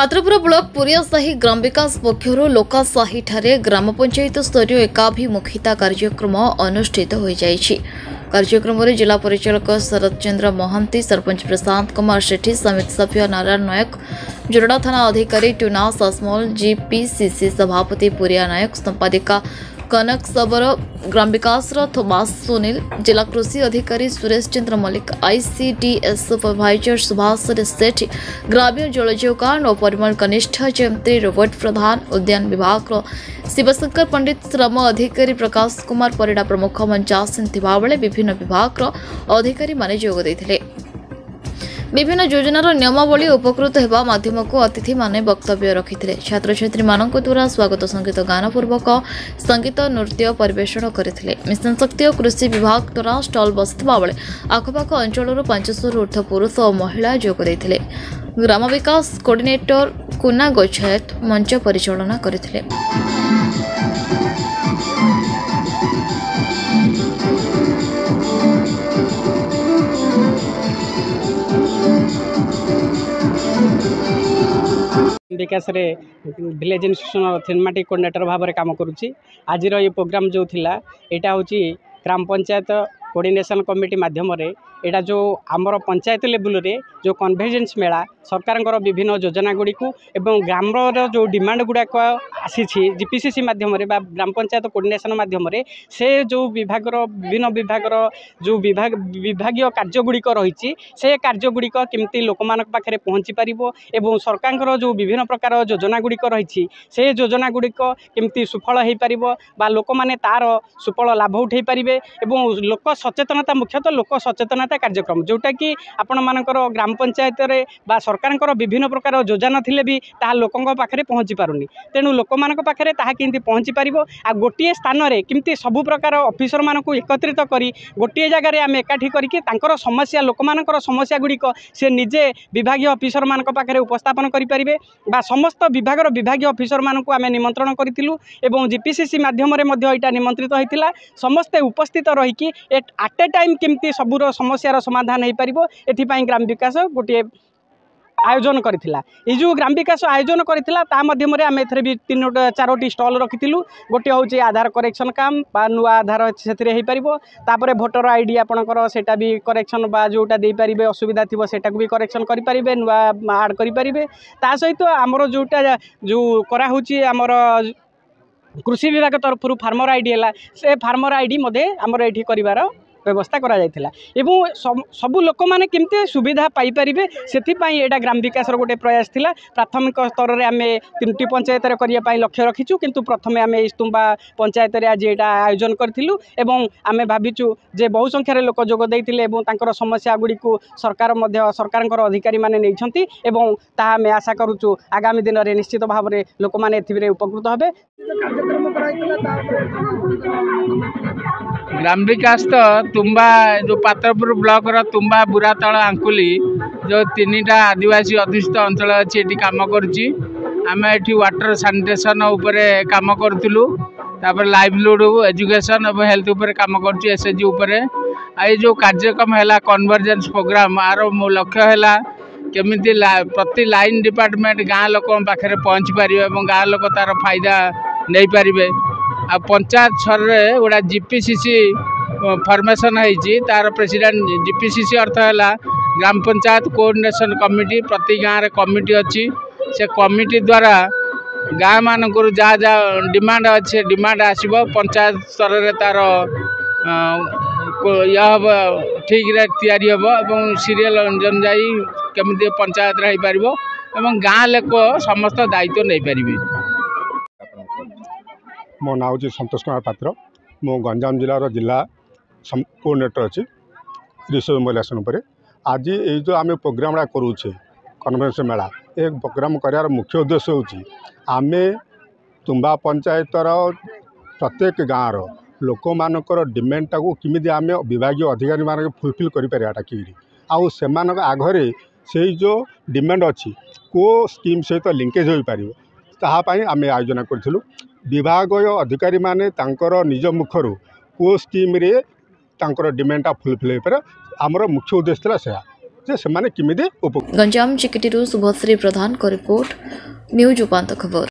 Patrapur block पुरियासाही ग्राम विकास पक्षर लोकासाही ठारे ग्राम पंचायत स्तरीय एकाभिमुखिता कार्यक्रम अनुष्ठित हो जाइछि। कार्यक्रम में जिला परिचालक शरद चंद्र महांती, सरपंच प्रशांत कुमार सेठी, समिति सभ्य नारायण नायक, जोरडा थाना अधिकारी टुना सासमल, जीपीसीसी सभापति पुरिया नायक, संपादिका कनक सबर, ग्राम विकास थोमास सुनील, जिला कृषि अधिकारी सुरेश चंद्र मल्लिक, आईसीडीएस सुपरवाइजर सुभाष सेठी, ग्राम्य जलजीवकान और परिमल कनिष्ठ जयंती रोबोट प्रधान, उद्यान विभाग शिवशंकर पंडित, श्रम अधिकारी प्रकाश कुमार परिडा प्रमुख मंचासीन थिबा बेले विभिन्न विभाग अधिकारी माने जोग देथिले। विभिन्न योजनार नियमावली उपकृत होगा माध्यम को अतिथि माने वक्तव्य रखिथिले। छात्र छात्री मानक द्वारा स्वागत संगीत गान पूर्वक संगीत नृत्य परिवेषण करथिले। मिशन शक्ति और कृषि विभाग द्वारा स्टल बसिथिबा बेले आखपाख अंचल 500 ऊर्ध्व पुरुष और महिला जोग देथिले। ग्राम विकास कोऑर्डिनेटर कुना गोछायत मंच परिचालना करथिले। विकास रे विलेज इंस्टीट्यूशन थीमेटिक कोऑर्डिनेटर भाव में काम करुच्ची। आज ये प्रोग्राम जो थिला एटा होची ग्राम पंचायत कोऑर्डिनेशन कमिटी माध्यम रे एटा जो आमर पंचायत लेवल रे जो कन्वर्जेंस मेला सरकार विभिन्न योजना गुड़ी को एवं ग्राम जो डिमांड गुड़ाक आसी जीपीसीसी माध्यम रे बा ग्राम पंचायत कोऑर्डिनेशन माध्यम रे से जो विभाग विभिन्न विभाग जो विभागीय कार्य गुड़िक रही से कार्य गुड़िक केमती लोक मान पाखे पहुँची पारिबो एवं सरकार जो विभिन्न प्रकार योजना गुड़िक रही से योजना गुड़िक केमती सुफल हो पारिबो बा लोक माने तार सुफल लाभ उठे पारिबे एवं लोक सचेतनता मुख्यतः लोक सचेतनता कार्यक्रम जोटा कि आपण मानकर ग्राम पंचायत रे बा सरकार विभिन्न प्रकार योजना थिले भी ताहा लोकंक पाखरे पहुँची पारुनी। तेणु लोक मानक पाखरे ताहा किंती पहुँची पारिबो आ गोटिए स्थान रे किंती सबु प्रकार ऑफिसर मानकु एकत्रित करी गोटिए जगह रे आमे एकाठी करिके तांकर समस्या लोक मानकर समस्या गुड़िक से निजे विभागीय ऑफिसर मानक पाखरे उपस्थापन करि परिबे बा समस्त विभागर विभागीय ऑफिसर मानकु आमे निमंत्रण करितिलु एवं जीपीसीसी माध्यम रे मध्ये एटा निमंत्रित होइतिला। समस्ते उपस्थित रही कि एट ए टाइम केमती सबुर समस्यार समाधान हो पारिबो एथिपाई ग्राम विकास गोटे आयोजन करथिला। ये जो ग्राम विकास आयोजन करथिला ता माध्यम रे आमे एथरे भी 3-4टी स्टॉल रखिथिलु। गोटे होची आधार करेक्शन काम बा नुआ आधार सेथिरे हे पारिबो, तापरे वोटर आईडी आपनकर सेटा भी करेक्शन बा जोटा दे पारिबे असुविधा थिबो सेटा को भी करेक्शन करि पारिबे नुआ ऐड करि पारिबे। ता सहित हमरो जोटा जो करा होची हमर कृषि विभाग तरफ फार्मर आईडी है से फार्मर आईडी मधे आमर एठी करिवार व्यवस्था करा जायतिला एवं सबु लोक माने केमते सुविधा पाई परिबे सेथिपाई एटा ग्राम विकास गोटे प्रयास थिला। प्राथमिक स्तर रे आमे 3टी पंचायत रे करिया पाई लक्ष्य रखिछु किंतु प्रथमे आमे इस्तुंबा पंचायत रे आज एटा आयोजन करथिलु एवं आमे भाबिछु जे बहु संख्या रे लोक जोग दैतिले एवं तांकर समस्या गुडी को सरकार मध्य सरकारकर अधिकारी माने नैछंती एवं ता आमे आशा करूछु आगामी दिन रे निश्चित भाव रे लोक माने एथिरे उपकृत होबे। ग्राम विकास तो तुम्बा जो पात्रपुर ब्लॉक रो तुम्बा बुरातल आंकुली जो 3टा आदिवासी अधिष्ठित अंचल अच्छी ये कम करुच्ची। आम ये वाटर सानिटेशन उपरे काम करूँ तापर लाइवलीहुड एजुकेशन और हेल्थ उपरे काम करुच्ची एसएचजी उपरे। ये जो कार्यक्रम है कन्वर्जेंस प्रोग्राम आर लक्ष्य है केमिति प्रति लाइन डिपार्टमेंट गाँ लोक पाखे पहुँची पारे और गाँ लोक तार फायदा नहीं पारे। आ पंचायत स्तर में गोटा जीपीसीसी फॉर्मेशन होती तार प्रेसिडेंट जीपीसीसी अर्थ है ग्राम पंचायत कोऑर्डिनेशन कमिटी। प्रति गाँव में कमिटी अच्छी से कमिटी द्वारा गाँ मानक जहाँ जहाँ डिमांड अच्छे डिमांड आसब पंचायत स्तर में तार यह ठीक तैयारी हम और सीरियल अनुजाई केमी पंचायत हो पार और गाँ लोक समस्त दायित्व नहीं पारे। मो ना हूँ संतोष कुमार पात्र, मो गंजाम जिलार जिला कोऑर्डिनेटर अच्छी रिसोर्स मोबिलाइजेशन पर। आज ये जो आम प्रोग्राम करुचे कन्वेंशन मेला एक प्रोग्राम करार मुख्य उद्देश्य होची आमे तुम्बा पंचायतर प्रत्येक गाँव लोक मानकर डिमांडटा को किमिति आमे विभागीय अधिकारी मान फुलफिल करिपारियाटा कि आउ सेमानक आघरे से जो डिमांड अच्छी को स्कीम सहित लिंकेज हो पारिबो ताहा पई आमे आयोजन करथिलु। विभागीय अधिकारी माने तांकर निज मुखरु को स्कीम रे तांकर डिमांडटा फुलफिल हो पारे आमर मुख्य उद्देश्य था से ଯେ ସେମାନେ କେମିତି ଉପକୃତ। ଗଞ୍ଜାମ ଚିକିଟିରୁ ଶୁଭଶ୍ରୀ ପ୍ରଧାନଙ୍କ ରିପୋର୍ଟ ନ୍ୟୁଜ୍ ଉପାନ୍ତ ଖବର।